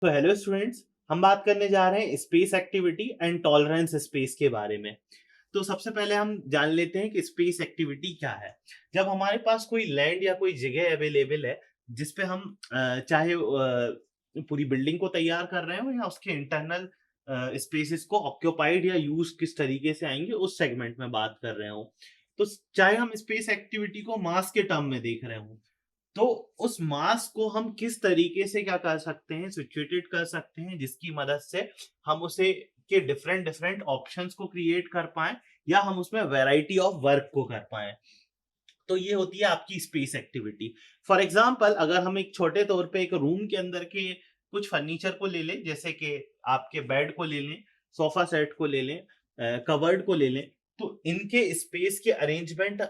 तो hello students, हम बात करने जा रहे हैं space activity and tolerance space के बारे में। तो सबसे पहले हम जान लेते हैं कि स्पेस एक्टिविटी क्या है। जब हमारे पास कोई लैंड या कोई जगह अवेलेबल है जिस पे हम चाहे पूरी बिल्डिंग को तैयार कर रहे हो या उसके इंटरनल स्पेसेस को ऑक्यूपाइड या यूज किस तरीके से आएंगे उस सेगमेंट में बात कर रहे हो। तो चाहे हम स्पेस एक्टिविटी को मास के टर्म में देख रहे हो, तो उस मास को हम किस तरीके से क्या कर सकते हैं, सिचुएटेड कर सकते हैं जिसकी मदद से हम उसे के डिफरेंट डिफरेंट ऑप्शंस को क्रिएट कर पाए या हम उसमें वैरायटी ऑफ वर्क को कर पाए। तो ये होती है आपकी स्पेस एक्टिविटी। फॉर एग्जांपल, अगर हम एक छोटे तौर पे एक रूम के अंदर के कुछ फर्नीचर को ले लें, जैसे कि आपके बेड को ले लें, सोफा सेट को ले लें, कबर्ड को ले लें, तो इनके स्पेस के अरेंजमेंट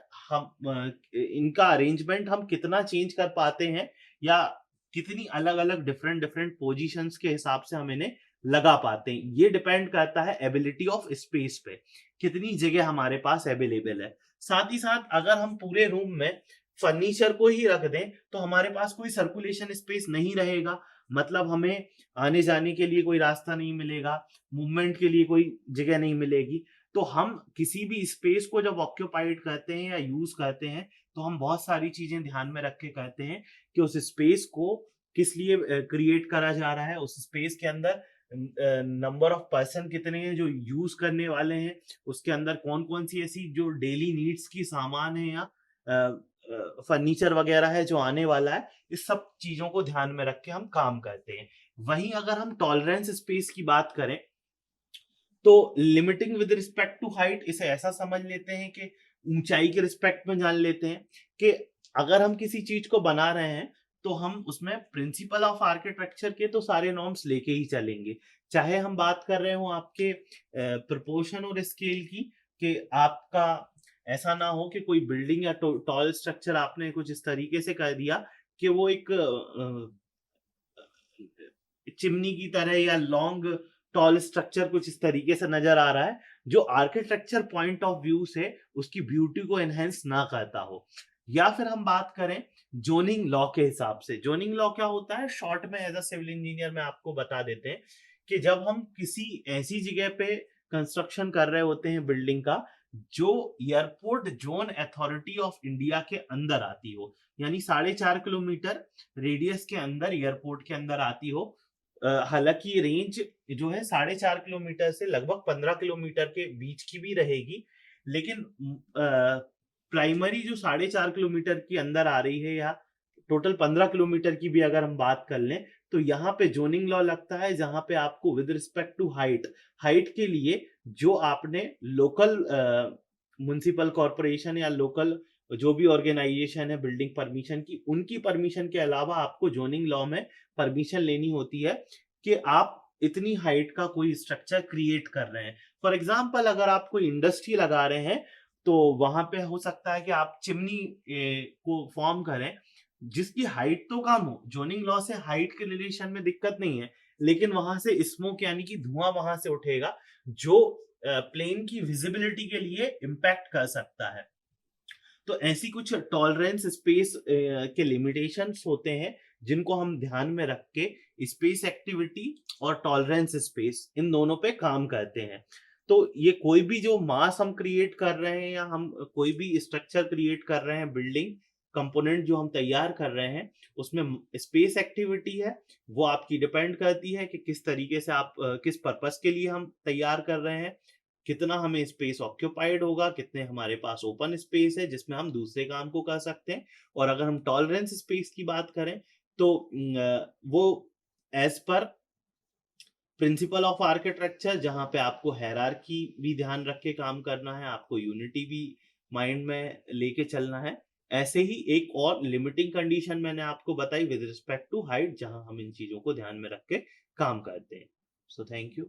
इनका अरेंजमेंट हम कितना चेंज कर पाते हैं या कितनी अलग अलग डिफरेंट डिफरेंट पोजीशंस के हिसाब से हम इन्हें लगा पाते हैं, ये डिपेंड करता है एबिलिटी ऑफ स्पेस पे, कितनी जगह हमारे पास अवेलेबल है। साथ ही साथ अगर हम पूरे रूम में फर्नीचर को ही रख दें तो हमारे पास कोई सर्कुलेशन स्पेस नहीं रहेगा। मतलब हमें आने जाने के लिए कोई रास्ता नहीं मिलेगा, मूवमेंट के लिए कोई जगह नहीं मिलेगी। तो हम किसी भी स्पेस को जब ऑक्यूपाइड करते हैं या यूज करते हैं, तो हम बहुत सारी चीजें ध्यान में रख के करते हैं कि उस स्पेस को किस लिए क्रिएट करा जा रहा है, उस स्पेस के अंदर नंबर ऑफ पर्सन कितने हैं जो यूज करने वाले हैं, उसके अंदर कौन कौन सी ऐसी जो डेली नीड्स की सामान है या फर्नीचर वगैरह है जो आने वाला है, इस सब चीजों को ध्यान में रख के हम काम करते हैं। वहीं अगर हम टॉलरेंस स्पेस की बात करें, तो limiting with respect to height, इसे ऐसा समझ लेते हैं कि ऊंचाई के रिस्पेक्ट में जान लेते हैं कि अगर हम किसी चीज को बना रहे हैं तो हम उसमें प्रिंसिपल ऑफ आर्किटेक्चर के तो सारे नॉर्म्स लेके ही चलेंगे। चाहे हम बात कर रहे हो आपके प्रोपोर्शन और स्केल की, कि आपका ऐसा ना हो कि कोई बिल्डिंग या टॉल स्ट्रक्चर आपने कुछ इस तरीके से कर दिया कि वो एक चिमनी की तरह या लॉन्ग टॉल स्ट्रक्चर कुछ इस तरीके से नजर आ रहा है, जो आर्किटेक्चर पॉइंट ऑफ व्यू से उसकी ब्यूटी को एनहेंस ना करता हो। या फिर हम बात करें जोनिंग लॉ के हिसाब से, जोनिंग लॉ क्या होता है, शॉर्ट में एज अ सिविल इंजीनियर में आपको बता देते हैं कि जब हम किसी ऐसी जगह पे कंस्ट्रक्शन कर रहे होते हैं बिल्डिंग का जो airport zone authority of India के अंदर आती हो, यानी 4.5 किलोमीटर रेडियस के अंदर एयरपोर्ट के अंदर आती हो। हालांकि रेंज जो है 4.5 किलोमीटर से लगभग 15 किलोमीटर के बीच की भी रहेगी, लेकिन प्राइमरी जो 4.5 किलोमीटर के अंदर आ रही है या टोटल 15 किलोमीटर की भी अगर हम बात कर लें, तो यहाँ पे जोनिंग लॉ लगता है, जहां पे आपको with respect to height, height के लिए जो आपने लोकल म्युनिसिपल कॉरपोरेशन या लोकल जो भी ऑर्गेनाइजेशन है बिल्डिंग परमिशन की, उनकी परमिशन के अलावा आपको जोनिंग लॉ में परमिशन लेनी होती है कि आप इतनी हाइट का कोई स्ट्रक्चर क्रिएट कर रहे हैं। फॉर एग्जाम्पल, अगर आप कोई इंडस्ट्री लगा रहे हैं तो वहां पे हो सकता है कि आप चिमनी को फॉर्म करें जिसकी हाइट तो कम हो, जोनिंग लॉ से हाइट के रिलेशन में दिक्कत नहीं है, लेकिन वहां से स्मोक यानी कि धुआं वहां से उठेगा जो प्लेन की विजिबिलिटी के लिए इम्पैक्ट कर सकता है। तो ऐसी कुछ टॉलरेंस स्पेस के लिमिटेशंस होते हैं जिनको हम ध्यान में रख के स्पेस एक्टिविटी और टॉलरेंस स्पेस इन दोनों पे काम करते हैं। तो ये कोई भी जो मास हम क्रिएट कर रहे हैं या हम कोई भी स्ट्रक्चर क्रिएट कर रहे हैं, बिल्डिंग कंपोनेंट जो हम तैयार कर रहे हैं, उसमें स्पेस एक्टिविटी है, वो आपकी डिपेंड करती है कि किस तरीके से आप किस पर्पस के लिए हम तैयार कर रहे हैं, कितना हमें स्पेस ऑक्यूपाइड होगा, कितने हमारे पास ओपन स्पेस है जिसमें हम दूसरे काम को कर सकते हैं। और अगर हम टॉलरेंस स्पेस की बात करें तो वो as per principle of architecture, जहां पे आपको हायरार्की भी ध्यान रख के काम करना है, आपको यूनिटी भी माइंड में लेके चलना है। ऐसे ही एक और लिमिटिंग कंडीशन मैंने आपको बताई विद रिस्पेक्ट टू हाइट, जहां हम इन चीजों को ध्यान में रख के काम करते हैं। So thank you.